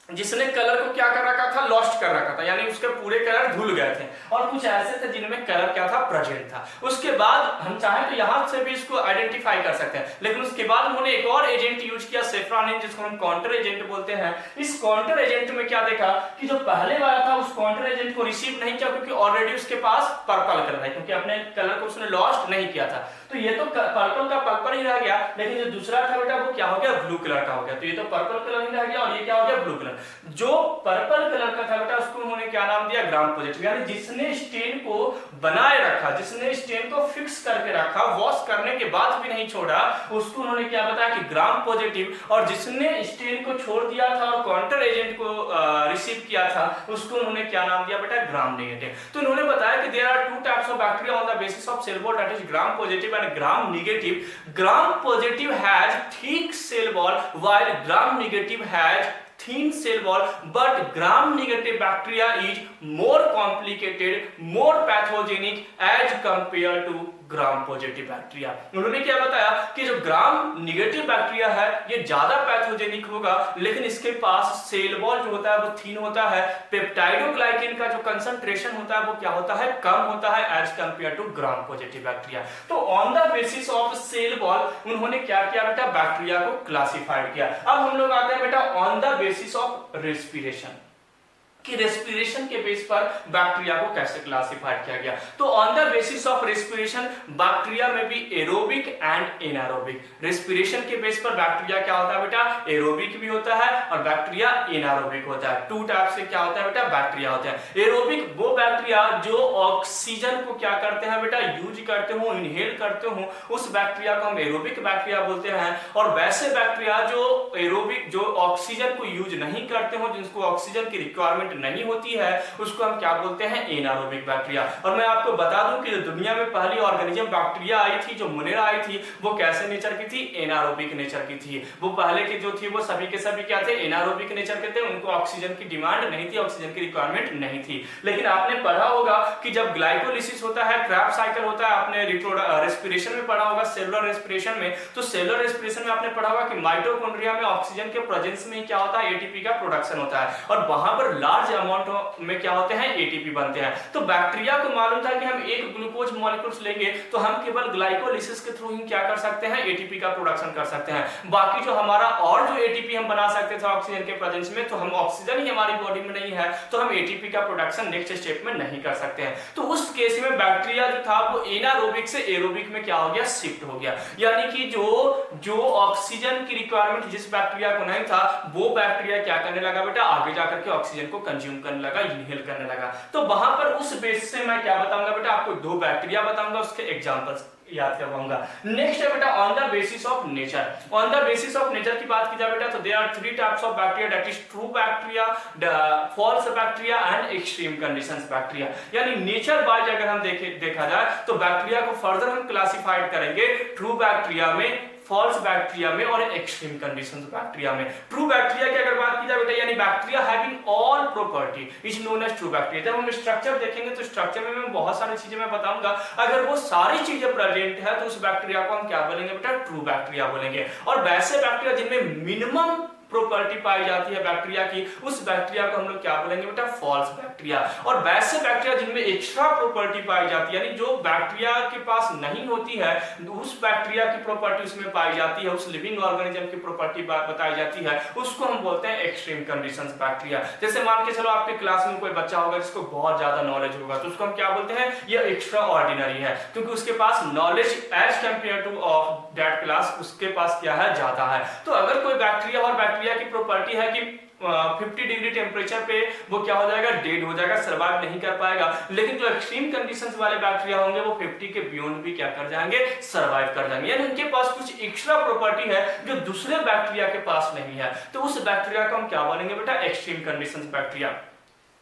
जिसने कलर को क्या कर रखा था, लॉस्ट कर रखा था, यानी उसके पूरे कलर धुल गए थे। और कुछ ऐसे थे जिनमें कलर क्या था, प्रेजेंट था। उसके बाद हम चाहें तो यहां से भी इसको आइडेंटिफाई कर सकते हैं, लेकिन उसके बाद उन्होंने एक और एजेंट यूज किया, सेफ्रानिन, जिसको हम काउंटर एजेंट बोलते हैं। इस काउंटर एजेंट में क्या देखा कि जो पहले वाला था उस काउंटर एजेंट को रिसीव नहीं किया, क्योंकि ऑलरेडी उसके पास पर्पल कलर है, क्योंकि अपने कलर को उसने लॉस्ट नहीं किया था। तो ये तो पर्पल का पर्पल ही रह गया, लेकिन जो दूसरा था बेटा वो क्या हो गया, ब्लू कलर का हो गया। तो ये तो पर्पल कलर ही रह गया और ये क्या हो गया, ब्लू कलर। जो पर्पल कलर का था बेटा उसको उन्होंने क्या नाम दिया, ग्राम पॉजिटिव, यानी जिसने स्टेन को बनाए रखा, जिसने स्टेन को फिक्स करके रखा, वॉश करने के बाद भी नहीं छोड़ा, उसको उन्होंने क्या बताया कि ग्राम पॉजिटिव। और जिसने स्टेन को छोड़ दिया था और काउंटर एजेंट को रिसीव किया था, उसको उन्होंने क्या नाम दिया बेटा, ग्राम नेगेटिव। तो उन्होंने बताया कि there are two types of bacteria on the basis of cell wall, that is gram positive and gram negative. Gram positive has thick cell wall while gram negative has thin cell wall, but gram negative bacteria is more complicated, more pathogenic as compared to gram positive bacteria. उन्होंने क्या बताया कि जो ग्राम निगेटिव बैक्टीरिया है ये ज्यादा पैथोजेनिक होगा, लेकिन इसके पास सेल वॉल जो होता है वो थीन होता है, पेप्टाइडोग्लाइकेन का जो कंसंट्रेशन होता है वो क्या होता है, कम होता है as compare to gram positive bacteria. तो on the basis of cell wall उन्होंने क्या किया बेटा, बैक्टीरिया को क्लासिफाइड किया। अब हम लोग आते हैं बेटा on the basis of respiration, कि रेस्पिरेशन के बेस पर बैक्टीरिया को कैसे क्लासिफाइड किया गया। तो on the basis of respiration bacteria में भी एरोबिक एंड एनारोबिक। रेस्पिरेशन के बेस पर बैक्टीरिया क्या होता है बेटा, एरोबिक भी होता है और बैक्टीरिया एनारोबिक होता है। टू टाइप से क्या होता है बेटा, बैक्टीरिया होता है। एरोबिक वो बैक्टीरिया जो ऑक्सीजन को क्या करते हैं बेटा, यूज करते हो, इनहेल करते हो, उस बैक्टीरिया को हम एरोबिक बैक्टीरिया बोलते हैं। और वैसे बैक्टीरिया जो एरोबिक, जो ऑक्सीजन को यूज नहीं करते हो, जिनको ऑक्सीजन की रिक्वायरमेंट नहीं होती है, उसको हम क्या बोलते हैं, एनारोबिक बैक्टीरिया। और मैं आपको बता दूं कि जो दुनिया में पहली ऑर्गेनिज्म बैक्टीरिया आई थी, जो मुनेरा आई थी, वो कैसे नेचर की थी, एनारोबिक नेचर की थी। वो पहले की जो थी वो सभी के सभी क्या थे, एनारोबिक नेचर के थे। उनको ऑक्सीजन की डिमांड नहीं थी, ऑक्सीजन की रिक्वायरमेंट नहीं थी। लेकिन आपने पढ़ा होगा कि जब ग्लाइकोलिसिस होता है, क्रेब्स साइकिल होता है, आपने रेस्पिरेशन में पढ़ा होगा, सेलुलर रेस्पिरेशन में। तो सेलुलर रेस्पिरेशन में आपने पढ़ा होगा कि माइटोकॉन्ड्रिया में ऑक्सीजन के प्रेजेंस में क्या होता है, एटीपी का प्रोडक्शन होता है, और वहां पर लार्ज अमाउंट में क्या होते हैं, एटीपी बनते हैं। तो बैक्टीरिया को मालूम था कि हम एक ग्लूकोज मॉलिक्यूल्स लेंगे तो हम केवल ग्लाइकोलिसिस के थ्रू ही क्या कर सकते हैं, एटीपी का प्रोडक्शन कर सकते हैं। बाकी जो हमारा और जो एटीपी हम बना सकते थे ऑक्सीजन के प्रेजेंस में, तो हम ऑक्सीजन ही हमारी बॉडी में नहीं है, तो हम एटीपी का प्रोडक्शन नेक्स्ट स्टेप में नहीं कर सकते हैं। तो उस केस में बैक्टीरिया जो था वो एनारोबिक से एरोबिक में क्या हो गया, शिफ्ट हो गया। यानी कि जो ऑक्सीजन की रिक्वायरमेंट जिस बैक्टीरिया को नहीं था, वो बैक्टीरिया क्या करने लगा बेटा, आगे जाकर के ऑक्सीजन को कंज्यूम करने लगा, इनहेल करने लगा। तो वहां पर उस बेस से मैं क्या बताऊंगा बेटा, आपको 2 बैक्टीरिया बताऊंगा, उसके एग्जांपल्स याद करवाऊंगा। नेक्स्ट है बेटा on the basis of nature. On the basis of nature की बात की जाए बेटा तो there are 3 types of bacteria, that is true bacteria, false bacteria and extreme conditions bacteria. यानी नेचर वाइज अगर हम देखा जाए तो बैक्टीरिया को फर्दर हम क्लासिफाइड करेंगे ट्रू बैक्टीरिया में, फॉल्स बैक्टीरिया में और एक्सट्रीम कंडीशंस बैक्टीरिया में। ट्रू बैक्टीरिया की अगर बात की जाए बेटा, यानी bacteria having all property is known as true bacteria. जब हम स्ट्रक्चर देखेंगे तो स्ट्रक्चर में मैं बहुत सारी चीजें मैं बताऊंगा, अगर वो सारी चीजें प्रेजेंट है तो उस बैक्टीरिया को हम क्या बोलेंगे बेटा, ट्रू बैक्टीरिया बोलेंगे। और वैसे बैक्टीरिया जिनमें मिनिमम प्रॉपर्टी पाई जाती है बैक्टीरिया की, उस बैक्टीरिया को हम लोग क्या बोलेंगे बेटा, फॉल्स बैक्टीरिया। और वैसे बैक्टीरिया जिनमें एक्स्ट्रा प्रॉपर्टी पाई जाती है, यानी जो बैक्टीरिया के पास नहीं होती है उस बैक्टीरिया की प्रॉपर्टी उसमें पाई जाती है, उस लिविंग ऑर्गेनिज्म की प्रॉपर्टी बताई जाती है, उसको हम बोलते हैं एक्सट्रीम कंडीशंस बैक्टीरिया। जैसे मान के चलो आपके क्लास में कोई बच्चा होगा जिसको बहुत ज्यादा नॉलेज होगा, तो उसको हम क्या बोलते हैं, ये एक्स्ट्रा ऑर्डिनरी है, क्योंकि उसके पास knowledge as compare to of that class उसके पास क्या है, ज्यादा है। तो अगर कोई बैक्टीरिया और बैक्टीरिया की प्रॉपर्टी है कि 50 डिग्री टेम्परेचर पे वो क्या हो जाएगा, डेड हो जाएगा, सर्वाइव नहीं कर पाएगा, लेकिन जो एक्सट्रीम कंडीशंस वाले बैक्टीरिया होंगे वो 50 के बियॉन्ड भी क्या कर जाएंगे, सर्वाइव कर जाएंगे। यानी उनके पास कुछ एक्स्ट्रा प्रॉपर्टी है जो दूसरे बैक्टीरिया के पास नहीं है, तो उस बैक्टीरिया को हम क्या बोलेंगे बेटा, एक्सट्रीम कंडीशंस बैक्टीरिया।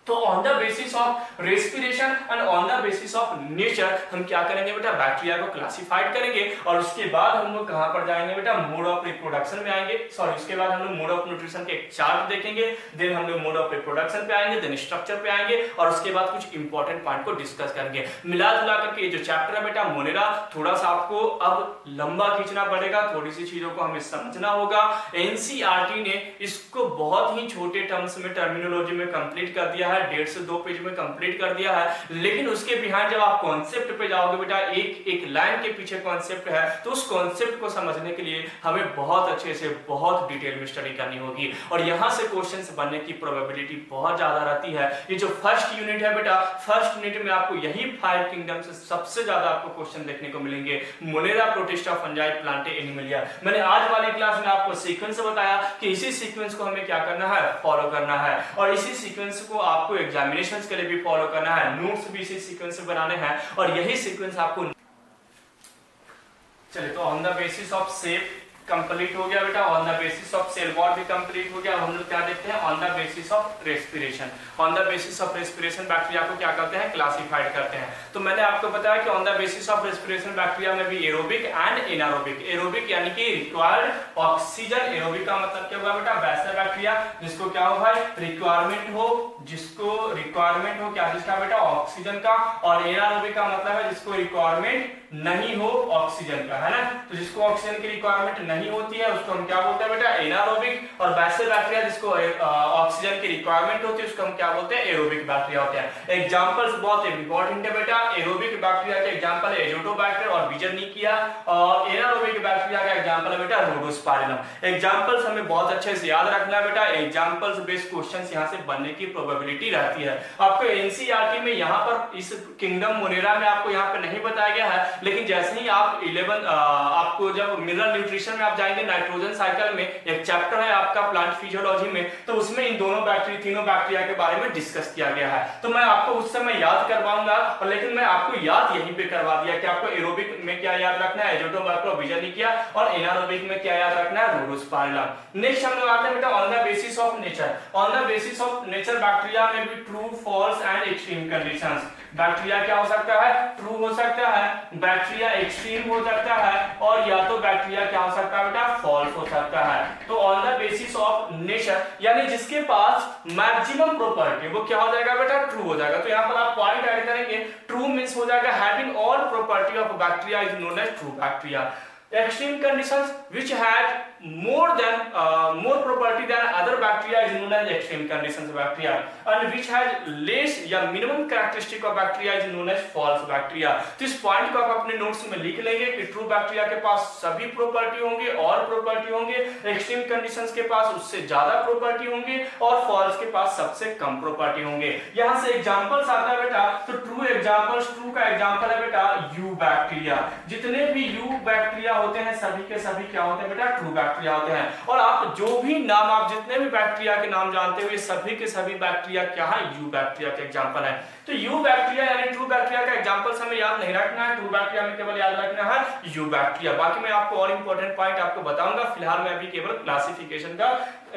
तो on the basis of respiration and on the basis of nature हम क्या करेंगे बेटा, बैक्टीरिया को क्लासिफाइड करेंगे, और उसके बाद हम लोग कहां पर जाएंगे बेटा, मोड ऑफ रिप्रोडक्शन में आएंगे, सॉरी उसके बाद हम लोग मोड ऑफ न्यूट्रिशन के एक चार्ट देखेंगे, देन हम लोग मोड ऑफ रिप्रोडक्शन पे आएंगे, देन स्ट्रक्चर पे आएंगे, और उसके बाद कुछ इंपॉर्टेंट पॉइंट को डिस्कस करेंगे। मिला जुला करके ये जो चैप्टर है बेटा मोनेरा, थोड़ा सा आपको अब लंबा खींचना पड़ेगा, थोड़ी सी चीजों को हमें समझना होगा। एनसीईआरटी ने इसको बहुत ही छोटे टर्म्स में, टर्मिनोलॉजी में कंप्लीट कर दिया है, 1.5 से 2 पेज में कंप्लीट कर दिया है, लेकिन उसके बिहाइंड जब आप कॉन्सेप्ट पे जाओगे बेटा, एक एक लाइन के पीछे कॉन्सेप्ट है, तो उस कॉन्सेप्ट को समझने के लिए हमें बहुत अच्छे से, बहुत डिटेल में स्टडी करनी होगी, और यहां से क्वेश्चंस बनने की प्रोबेबिलिटी बहुत ज्यादा रहती है। ये जो फर्स्ट यूनिट है बेटा, फर्स्ट यूनिट में आपको यही 5 किंगडम से सबसे ज्यादा आपको क्वेश्चन देखने को मिलेंगे, Monera, Protista, fungi, Plantae, Animalia. मैंने आज वाली क्लास में आपको सीक्वेंस बताया कि इसी सीक्वेंस को हमें क्या करना है, फॉलो करना है, और इसी सीक्वेंस को आपको एग्जामिनेशंस के लिए भी फॉलो करना है, नोट्स भी इसी सीक्वेंस से बनाने हैं, और यही सीक्वेंस आपको। चलिए, तो on the basis of shape complete हो गया बेटा, on the basis of cell wall भी कंप्लीट हो गया। हम लोग क्या देखते हैं, on the basis of respiration. On the basis of respiration bacteria को क्या करते हैं, क्लासिफाइड करते हैं। तो मैंने आपको बताया कि on the basis of respiration bacteria में भी एरोबिक एंड एनारोबिक। एरोबिक यानी कि रिक्वायर्ड ऑक्सीजन, एरोबिक का मतलब क्या हुआ बेटा, वैसा बैक्टीरिया जिसको क्या हो भाई, रिक्वायरमेंट हो, जिसको रिक्वायरमेंट हो क्या, जिसका बेटा ऑक्सीजन का, और एनारोबिक का मतलब है जिसको रिक्वायरमेंट नहीं हो ऑक्सीजन का, है ना। तो जिसको ऑक्सीजन की रिक्वायरमेंट नहीं होती है उसको हम क्या बोलते हैं बेटा, एनारोबिक, और वैसे बैक्टीरिया जिसको ऑक्सीजन की रिक्वायरमेंट होती है उसको हम क्या बोलते हैं, एरोबिक बैक्टीरिया होते हैं। एग्जांपल्स बहुत इंपॉर्टेंट है बेटा, एरोबिक बैक्टीरिया के एग्जांपल है एजोटोबैक्टर और बीजरनिकिया, और एनारोबिक बैक्टीरिया का एग्जांपल है बेटा रोडोस्पाइरम। एग्जांपल्स हमें बहुत अच्छे से याद रखना है बेटा, एग्जांपल्स बेस्ड क्वेश्चंस यहां से बनने की प्रोबेबिलिटी रहती है। आपको एनसीईआरटी में यहां पर इस किंगडम मोनेरा में आपको यहां पे नहीं बताया गया है, लेकिन जैसे ही आप 11 आपको जब मिनरल न्यूट्रिशन में आप जाएंगे, नाइट्रोजन साइकिल में एक चैप्टर है आपका प्लांट फिजियोलॉजी में, तो उसमें इन दोनों बैक्टीरिया, तीनों बैक्टीरिया के बारे में डिस्कस किया गया है। तो मैं आपको उस समय याद करवाऊंगा, और लेकिन मैं आपको याद यहीं पे करवा दिया कि आपको एरोबिक में क्या याद रखना है, एजोटोबैक्टर, बीजरनिकिया, और एनारोबिक में क्या याद रखना है, रोडोस्पाइरम। नेक्स्ट हम लोग आते हैं बेटा on the basis of nature. On the basis of nature bacteria में भी true, false and extreme conditions. Bacteria क्या हो सकता है, ट्रू हो सकता है, बैक्टीरिया एक्सट्रीम हो सकता है, और या तो बैक्टीरिया क्या हो सकता है बेटा, फॉल्स हो सकता है। तो on the basis of nature यानी जिसके पास मैक्सिमम प्रॉपर्टी वो क्या हो जाएगा बेटा, ट्रू हो जाएगा। तो यहाँ पर आप पॉइंट ऐड करेंगे, ट्रू मींस हो जाएगा having all property of bacteria is known as true bacteria. Extreme conditions which had more property than other bacteria is known as extreme conditions bacteria, and which has less या minimum characteristic of bacteria is known as false bacteria। तो इस पॉइंट को आप अपने नोट्स में लिख लेंगे कि ट्रू बैक्टीरिया के पास सभी प्रॉपर्टी होंगे, और प्रॉपर्टी होंगे, एक्सट्रीम कंडीशंस के पास उससे ज्यादा प्रॉपर्टी होंगे, और फॉल्स के पास सबसे कम प्रॉपर्टी होंगे। यहां से एग्जांपल्स आता है बेटा, तो ट्रू एग्जांपल्स, ट्रू का एग्जांपल है बेटा यू बैक्टीरिया। जितने भी यू बैक्टीरिया होते हैं सभी के सभी क्या होते हैं बेटा, ट्रू बैक्टीरिया बैक्टीरिया होते हैं। और आप जो भी नाम, आप जितने भी बैक्टीरिया के नाम जानते हो, ये सभी के सभी बैक्टीरिया क्या है, यू बैक्टीरिया के एग्जांपल है। तो यू बैक्टीरिया यानी ट्रू बैक्टीरिया का एग्जांपल्स हमें याद नहीं रखना है, ट्रू बैक्टीरिया में केवल याद रखना है यू बैक्टीरिया। बाकी मैं आपको और इंपॉर्टेंट पॉइंट आपको बताऊंगा, फिलहाल मैं अभी केवल क्लासिफिकेशन का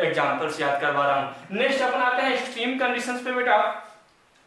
एग्जांपल्स याद करवा रहा हूं। नेक्स्ट अपन आते हैं एक्सट्रीम कंडीशंस पे बेटा।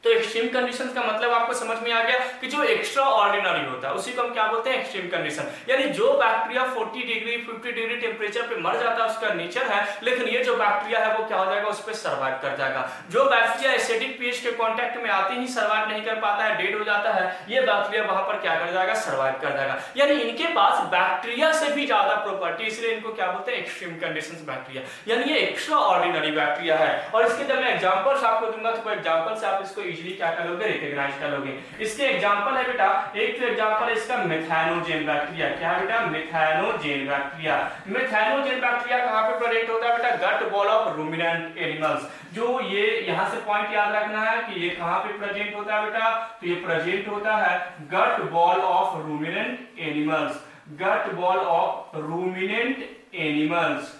तो एक्सट्रीम कंडीशंस का मतलब आपको समझ में आ गया कि जो एक्स्ट्रा ऑर्डिनरी होता है उसी को हम क्या बोलते हैं, एक्सट्रीम कंडीशन। यानी जो बैक्टीरिया 40 डिग्री 50 डिग्री टेम्परेचर पे मर जाता है उसका नेचर है, लेकिन ये जो बैक्टीरिया है वो क्या हो जाएगा, उस पर सर्वाइव कर जाएगा। जो बैक्टीरिया एसिडिक पीएच के कांटेक्ट में आते ही सर्वाइव नहीं कर पाता है, डेड हो जाता है, ये बैक्टीरिया वहां पर क्या कर जाएगा, सर्वाइव कर जाएगा। यानी इनके पास बैक्टीरिया से भी ज्यादा प्रॉपर्टी, इसलिए इनको क्या बोलते हैं, एक्सट्रीम कंडीशंस बैक्टीरिया। यानी ये एक्स्ट्रा ऑर्डिनरी बैक्टीरिया है। और इसके जब मैं एग्जांपल्स आपको दूंगा तो एग्जांपल से आप इसको इजीली क्या करोगे, रिकॉग्नाइज करोगे। इसके एग्जांपल है बेटा, एक तो एग्जांपल है इसका मेथानोजेन बैक्टीरिया। क्या है बेटा, मेथानोजेन बैक्टीरिया। मेथानोजेन बैक्टीरिया कहां पे प्रेजेंट होता है बेटा, gut wall of ruminant animals. जो ये यहां से पॉइंट याद रखना है कि ये कहां पे प्रेजेंट होता है बेटा, तो ये प्रेजेंट होता है gut wall of ruminant animals. Gut wall of ruminant animals,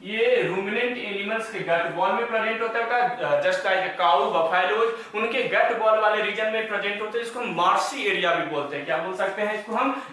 ये रूमिनेंट एनिमल्स के गट वॉल में प्रेजेंट होता है, जस्ट लाइक काउ, बफेलोज, उनके गट वॉल वाले रीजन में प्रेजेंट होते हैं। इसको हम मार्सी एरिया भी बोलते हैं। क्या बोल सकते हैं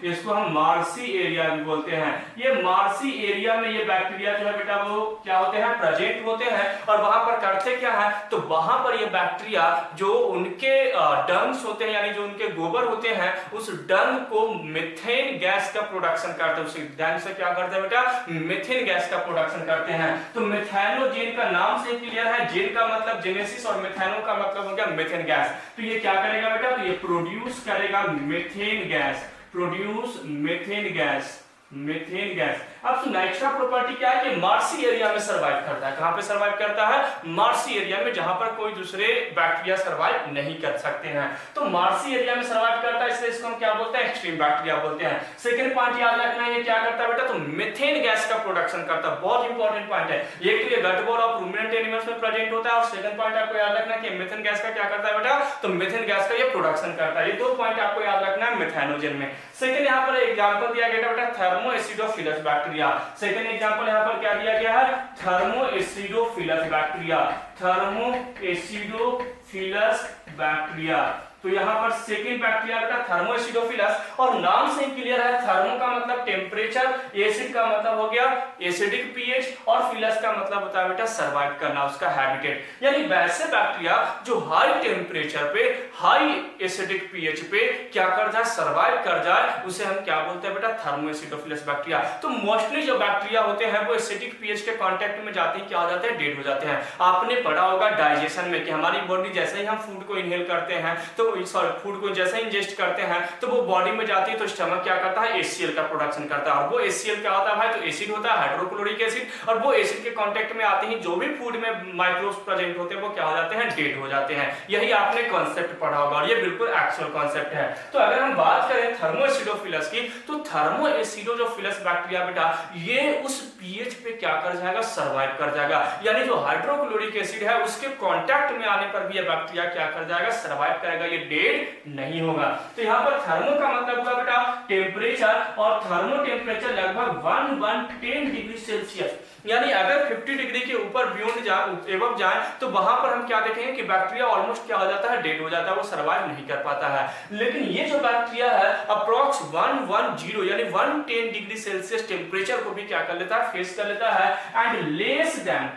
इसको हम मार्सी एरिया भी बोलते हैं। ये मार्सी एरिया में ये बैक्टीरिया जो है बेटा वो क्या होते हैं, प्रेजेंट होते हैं। और वहां पर करते क्या है, तो वहां पर ये बैक्टीरिया जो उनके डंग्स होते हैं, यानी जो उनके गोबर होते हैं, उस डंग को मीथेन गैस का प्रोडक्शन करते हैं। उस डंग से क्या करते हैं बेटा, मीथेन गैस का प्रोडक्शन करते हैं। तो मेथानोजेन का नाम से क्लियर है, जेन का मतलब जेनेसिस और मेथानो का मतलब हो गया मीथेन गैस। तो ये क्या करेगा बेटा, तो ये प्रोड्यूस करेगा methane gas, produce methane gas, methane gas. अब सुना एक्स्ट्रा प्रॉपर्टी क्या है कि मार्सी एरिया में सर्वाइव करता है। कहां पे सर्वाइव करता है, मार्सी एरिया में, जहां पर कोई दूसरे बैक्टीरिया सर्वाइव नहीं कर सकते हैं। तो मार्सी एरिया में सर्वाइव करता है, इसलिए इसको हम क्या बोलते हैं, एक्सट्रीम बैक्टीरिया बोलते हैं। सेकंड पॉइंट याद रखना है, ये क्या करता है बेटा, तो मीथेन गैस का प्रोडक्शन करता है। बहुत इंपॉर्टेंट पॉइंट है ये, कि ये gut wall of ruminant animals में प्रेजेंट होता है। और सेकंड पॉइंट आपको याद रखना है कि मीथेन गैस का क्या करता है बेटा, तो मीथेन गैस का ये प्रोडक्शन करता है। ये दो पॉइंट आपको याद रखना है मेथानोजेन में। सेकंड यहां पर एग्जांपल दिया गया बेटा, थर्मोएसिडोफिलस बैक्टीरिया। सेकंड एग्जांपल यहां पर क्या दिया गया है, थर्मोएसिडोफिलस बैक्टीरिया, थर्मोएसिडोफिलस बैक्टीरिया। तो यहाँ पर सेकंड बैक्टीरिया का थर्मोएसिडोफिलस, और नाम से क्लियर है, थर्मो का मतलब टेम्परेचर, एसिड का मतलब हो गया एसिडिक पीएच, और फिलस का मतलब होता है बेटा सर्वाइव करना, उसका हैबिटेट। यानी वैसे बैक्टीरिया जो हाई टेम्परेचर पे, हाई एसिडिक पीएच पे क्या कर जाए, सर्वाइव कर जाए, उसे हम क्या बोलते हैं बेटा, थर्मोएसिडोफिलस बैक्टीरिया। तो मोस्टली जो बैक्टीरिया होते हैं वो एसिडिक पीएच के कांटेक्ट में जाते ही क्या हो जाते हैं, डेड हो जाते हैं। आपने पढ़ा होगा डाइजेशन में कि हमारी बॉडी जैसे ही हम फूड को इनहेल करते हैं, तो फूड को जैसे इंजेस्ट करते हैं तो वो बॉडी में जाती है, तो स्टमक क्या करता है, HCl का प्रोडक्शन करता है। और वो HCl क्या होता है भाई, तो एसिड होता है, हाइड्रोक्लोरिक एसिड। और वो एसिड के कांटेक्ट में आते ही जो भी फूड में माइक्रोब्स प्रेजेंट होते हैं वो क्या हो जाते हैं, डेड हो जाते हैं। यही आपने कॉन्सेप्ट पढ़ा होगा, और ये बिल्कुल एक्चुअल कॉन्सेप्ट है। तो अगर हम बात करें थर्मोएसिडोफिलस की, तो थर्मोएसिडोफिलस बैक्टीरिया बेटा ये उस पीएच पे क्या कर जाएगा, सर्वाइव कर जाएगा। यानी जो हाइड्रोक्लोरिक एसिड है उसके कांटेक्ट में आने पर भी ये बैक्टीरिया क्या कर जाएगा, सर्वाइव करेगा, ये डेड नहीं होगा। तो यहाँ पर थर्मो का मतलब हुआ बेटा टेम्परेचर, और थर्मो टेम्परेचर लगभग 110 डिग्री सेल्सियस। यानी अगर 50 डिग्री के ऊपर बियॉन्ड एबव जाए तो वहां पर हम क्या देखेंगे कि बैक्टीरिया ऑलमोस्ट क्या हो जाता है, डेड हो जाता है, वो सर्वाइव नहीं कर पाता है। लेकिन ये जो बैक्टीरिया है अप्रॉक्स 110 यानी 110 डिग्री सेल्सियस टेम्परेचर को भी क्या कर लेता है, फेस कर लेता है। एंड लेस देन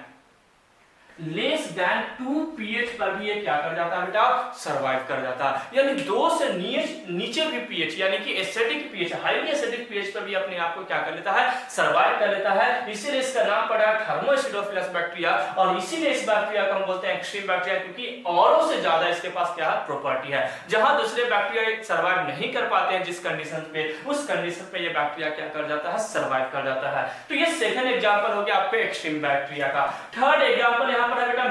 2 pH पर भी ये क्या कर जाता है बेटा, सर्वाइव कर जाता है। यानी 2 से नीचे भी pH यानी कि acidic pH, highly acidic pH पर भी अपने आप को क्या कर लेता है, सर्वाइव कर लेता है। इसीलिए इसका नाम पड़ा थर्मोएसिडोफिलस बैक्टीरिया, और इसीलिए इस बैक्टीरिया को हम बोलते हैं एक्सट्रीम बैक्टीरिया, क्योंकि औरों से ज्यादा इसके पास क्या है, प्रॉपर्टी है। जहां दूसरे बैक्टीरिया सर्वाइव नहीं कर पाते हैं जिस कंडीशन पे, उस कंडीशन पे ये बैक्टीरिया क्या कर जाता है, सर्वाइव कर जाता है। तो ये सेकंड एग्जांपल हो गया आपके एक्सट्रीम बैक्टीरिया का। थर्ड एग्जांपल यहाँ पर है बेटा,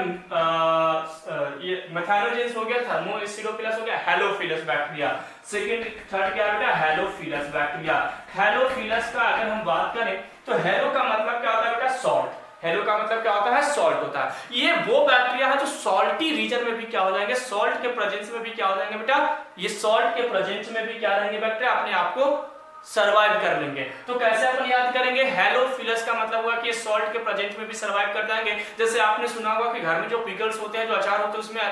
ये मेथानोजेंस हो गया, थर्मोएसिडोफिलस हो गया, हैलोफिलस बैक्टीरिया। सेकंड थर्ड क्या बेटा, हैलोफिलस बैक्टीरिया। हैलोफिलस का अगर हम बात करें तो हैलो का मतलब क्या होता है बेटा, सॉल्ट। हेलो का मतलब क्या होता है, सॉल्ट होता है। ये वो बैक्टीरिया है जो सॉल्टी रीजन में भी क्या हो जाएंगे, सॉल्ट के प्रेजेंस में भी क्या हो जाएंगे बेटा, ये सॉल्ट के प्रेजेंस में भी क्या रहेंगे बैक्टीरिया, अपने आप को सर्वाइव कर लेंगे। तो कैसे अपन याद करेंगे, हेलोफिलस का मतलब हुआ कि सॉल्ट के प्रेजेंट में भी सर्वाइव कर जाएंगे। जैसे आपने सुना होगा कि घर में जो पिकल्स होते हैं, जो अचार होते हैं, उसमें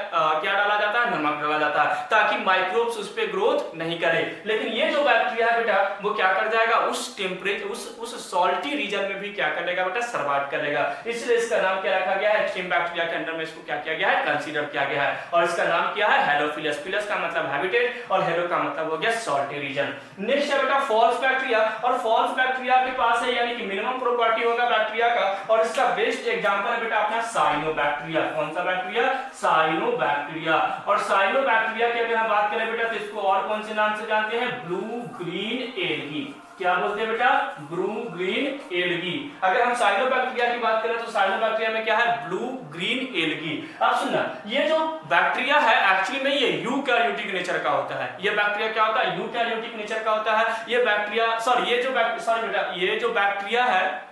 क्या डाला जाता है, नमक डाला जाता है ताकि माइक्रोब्स उस पे ग्रोथ नहीं करे। लेकिन ये जो बैक्टीरिया है बेटा वो क्या कर जाएगा, उस टेम्परेचर उस सॉल्टी रीजन में भी क्या कर लेगा बेटा, सर्वाइव कर लेगा। इसलिए इसका नाम क्या रखा गया है, एक्सट्रीम बैक्टीरिया के अंडर में इसको क्या किया गया है, कंसीडर किया गया है। और इसका नाम क्या है, हेलोफिलस। फिलस का मतलब हैबिटेट और हेलो का मतलब हो गया सॉल्टी रीजन। नेक्स्ट है बेटा फॉल्स बैक्टीरिया। और फॉल्स बैक्टीरिया के पास है यानी कि मिनिमम प्रॉपर्टी होगा बैक्टीरिया का, और इसका बेस्ट एग्जांपल है बेटा अपना साइनोबैक्टीरिया। कौन सा बैक्टीरिया, साइनोबैक्टीरिया। और साइनोबैक्टीरिया की अगर हम बात करें बेटा तो इसको और कौन से नाम से जानते हैं, ब्लू ग्रीन एल्गी। क्या बोलते हैं बेटा, ब्लू ग्रीन एल्गी। अगर हम साइनोबैक्टीरिया की बात करें तो साइनोबैक्टीरिया में क्या है, ब्लू ग्रीन एल्गी। अब सुनना, ये जो बैक्टीरिया है एक्चुअली में ये यूकैरियोटिक नेचर का होता है। ये बैक्टीरिया क्या होता है, यूकैरियोटिक नेचर का होता है। ये बैक्टीरिया ये जो बैक्टीरिया है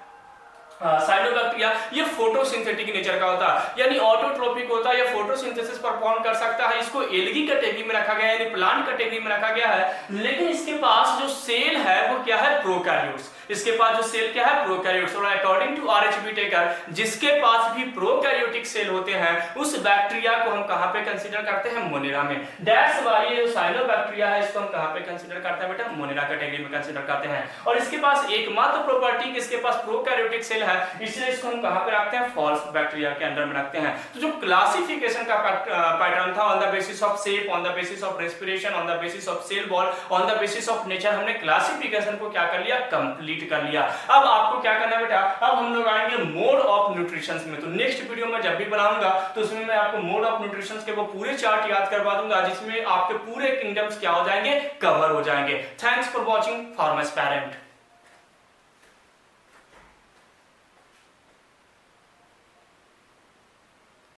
साइनोबैक्टीरिया, ये फोटोसिंथेटिक नेचर का होता है, यानी ऑटोट्रोपिक होता है, ये फोटोसिंथेसिस परफॉर्म कर सकता है। इसको एल्गी कैटेगरी में रखा गया है, यानी प्लांट कैटेगरी में रखा गया है। लेकिन इसके पास जो सेल है वो क्या है, प्रोकैरियोट्स। इसके पास जो सेल क्या है, प्रोकैरियोट्स। और अकॉर्डिंग टू आरएचबी टेकर, जिसके पास भी प्रोकैरियोटिक सेल होते हैं उस बैक्टीरिया को हम कहां पे कंसीडर करते हैं, मोनेरा में। दैट्स व्हाई ये जो साइनोबैक्टीरिया है इसको हम कहां पे कंसीडर करते हैं बेटा, मोनेरा कैटेगरी में कंसीडर करते हैं। और इसके पास एकमात्र प्रॉपर्टी, इसके पास प्रोकैरियोटिक सेल है, इसलिए इसको हम कहां पे रखते हैं, फॉल्स बैक्टीरिया के अंदर में रखते हैं। तो जो क्लासिफिकेशन का पैटर्न था, on the basis of shape, on the basis of respiration, on the basis of cell wall, on the basis of nature, हमने क्लासिफिकेशन को क्या कर लिया, कंप्लीट कर लिया। अब आपको क्या करना है बेटा, अब हम लोग आएंगे मोड ऑफ न्यूट्रिशन में। तो नेक्स्ट वीडियो में जब भी बनाऊंगा तो उसमें मैं आपको मोड ऑफ न्यूट्रिशन के वो पूरे चार्ट याद करवा दूंगा, जिसमें आपके पूरे किंगडम्स क्या हो जाएंगे, कवर हो जाएंगे। Thanks for watching farmers parent.